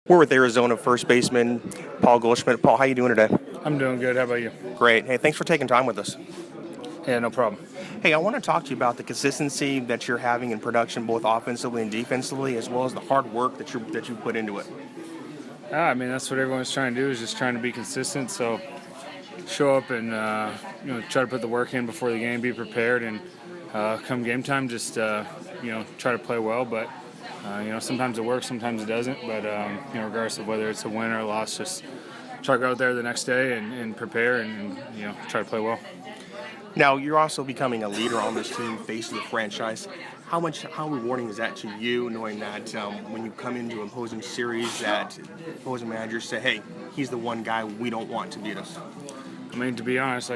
We're with Arizona first baseman Paul Goldschmidt. Paul, how you doing today? I'm doing good. How about you? Great. Hey, thanks for taking time with us. Yeah, no problem. Hey, I want to talk to you about the consistency that you're having in production, both offensively and defensively, as well as the hard work that you put into it. I mean, that's what everyone's trying to do, is just trying to be consistent. So show up and try to put the work in before the game, be prepared, and come game time, just try to play well. But sometimes it works, sometimes it doesn't. But regardless of whether it's a win or a loss, just try to go out there the next day and prepare and try to play well. Now, you're also becoming a leader on this team, face of the franchise. How rewarding is that to you, knowing that when you come into opposing series, that opposing managers say, "Hey, he's the one guy we don't want to beat us"? I mean, to be honest,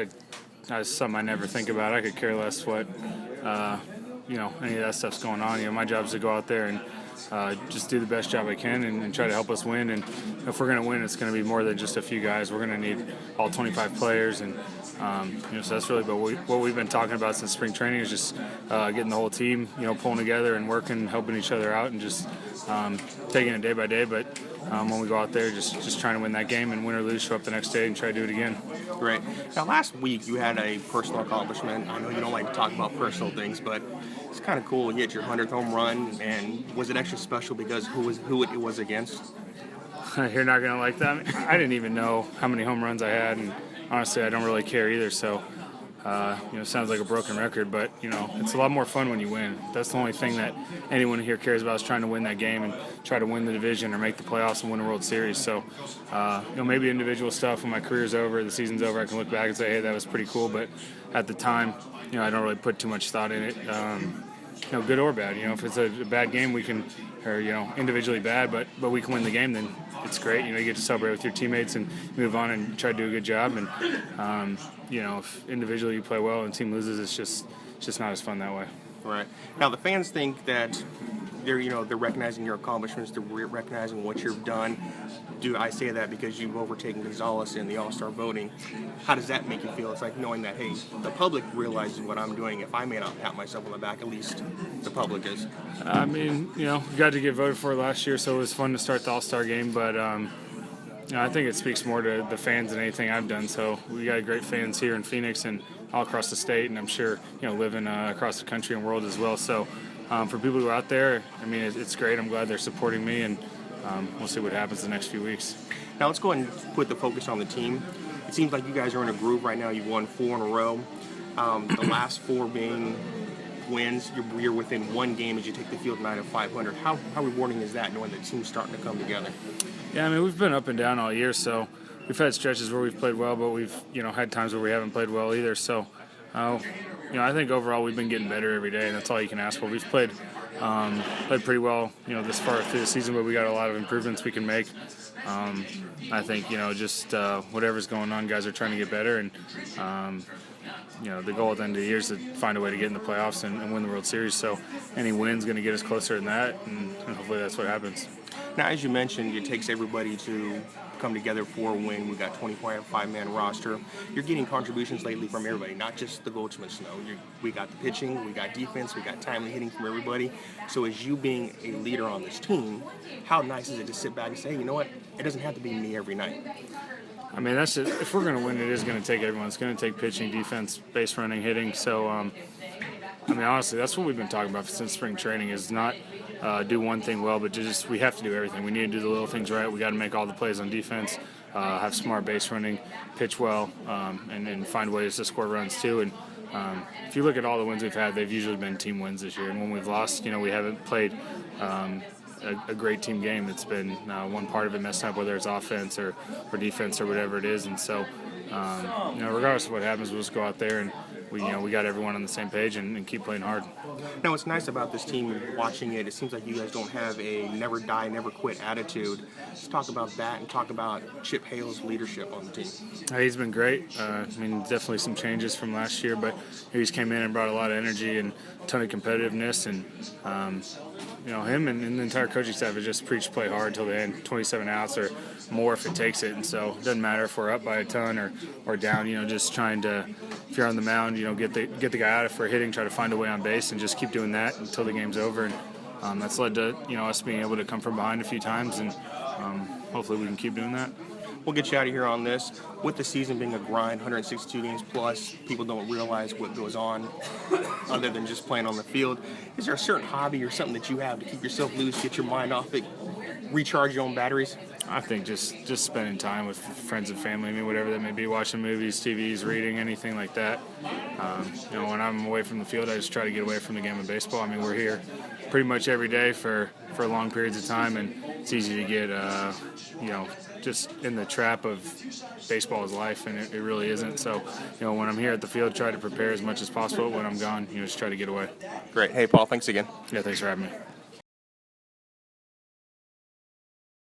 that's something I never think about. I could care less what any of that stuff's going on. My job is to go out there and just do the best job I can and try to help us win. And if we're going to win, it's going to be more than just a few guys. We're going to need all 25 players. And so that's really what we've been talking about since spring training, is just getting the whole team, pulling together and working, helping each other out, and just taking it day by day. But when we go out there, just trying to win that game, and win or lose, show up the next day and try to do it again. Great. Now, last week you had a personal accomplishment. I know you don't like to talk about personal things, but it's kind of cool. You hit your 100th home run, and was it extra special because who it was against? You're not going to like that. I didn't even know how many home runs I had, and honestly, I don't really care either. So, it sounds like a broken record, but it's a lot more fun when you win. That's the only thing that anyone here cares about, is trying to win that game and try to win the division or make the playoffs and win a World Series. So, maybe individual stuff when my career's over, the season's over, I can look back and say, hey, that was pretty cool. But at the time, I don't really put too much thought in it. Good or bad. If it's a bad game, we can, or individually bad, but we can win the game, then it's great. You get to celebrate with your teammates and move on and try to do a good job. And if individually you play well and the team loses, it's just not as fun that way. Right. Now the fans think that they're recognizing your accomplishments, they're recognizing what you've done. Do I say that because you've overtaken Gonzalez in the All-Star voting? How does that make you feel? It's like knowing that, hey, the public realizes what I'm doing. If I may not pat myself on the back, at least the public is. I mean, got to get voted for last year, so it was fun to start the All-Star game. But I think it speaks more to the fans than anything I've done. So we got great fans here in Phoenix and all across the state, and I'm sure living across the country and world as well. So for people who are out there, I mean, it's great. I'm glad they're supporting me, and we'll see what happens the next few weeks. Now let's go ahead and put the focus on the team. It seems like you guys are in a groove right now. You've won 4 in a row. The last 4 being wins. You're within 1 game as you take the field 9 of 500. How rewarding is that, knowing the team's starting to come together? Yeah, I mean, we've been up and down all year, so we've had stretches where we've played well, but we've had times where we haven't played well either. So I think overall we've been getting better every day, and that's all you can ask for. We've played pretty well, this far through the season, but we got a lot of improvements we can make. I think, just whatever's going on, guys are trying to get better, and the goal at the end of the year is to find a way to get in the playoffs and win the World Series. So any win's going to get us closer than that, and hopefully that's what happens. Now, as you mentioned, it takes everybody to come together for a win. We got 25-man roster. You're getting contributions lately from everybody, not just the Goldschmidts. We got the pitching, we got defense, we got timely hitting from everybody. So as you being a leader on this team, how nice is it to sit back and say, hey, you know what, it doesn't have to be me every night? I mean, that's just, if we're going to win, it is going to take everyone. It's going to take pitching, defense, base running, hitting. So, I mean, honestly, that's what we've been talking about since spring training, is not do one thing well, but just we have to do everything. We need to do the little things right. We got to make all the plays on defense, have smart base running, pitch well, and find ways to score runs too. And if you look at all the wins we've had, they've usually been team wins this year. And when we've lost, we haven't played a great team game. It's been one part of it messed up, whether it's offense or defense or whatever it is. And so, regardless of what happens, we'll just go out there and we got everyone on the same page and keep playing hard. Now, what's nice about this team, watching it seems like you guys don't have a never die, never quit attitude. Let's talk about that and talk about Chip Hale's leadership on the team. He's been great. I mean, definitely some changes from last year, but he's came in and brought a lot of energy and a ton of competitiveness. And him and the entire coaching staff have just preached play hard till the end, 27 outs or more if it takes it. And so it doesn't matter if we're up by a ton or down, just trying to, if you're on the mound, get the guy out for hitting, try to find a way on base and just keep doing that until the game's over. And that's led to us being able to come from behind a few times, and hopefully we can keep doing that. We'll get you out of here on this. With the season being a grind, 162 games plus, people don't realize what goes on other than just playing on the field. Is there a certain hobby or something that you have to keep yourself loose, get your mind off it, recharge your own batteries? I think just spending time with friends and family, whatever that may be, watching movies, TVs, reading, anything like that. When I'm away from the field, I just try to get away from the game of baseball. We're here pretty much every day for long periods of time, and it's easy to get, just in the trap of baseball is life, and it really isn't. So, when I'm here at the field, try to prepare as much as possible. When I'm gone, just try to get away. Great. Hey, Paul, thanks again. Yeah, thanks for having me.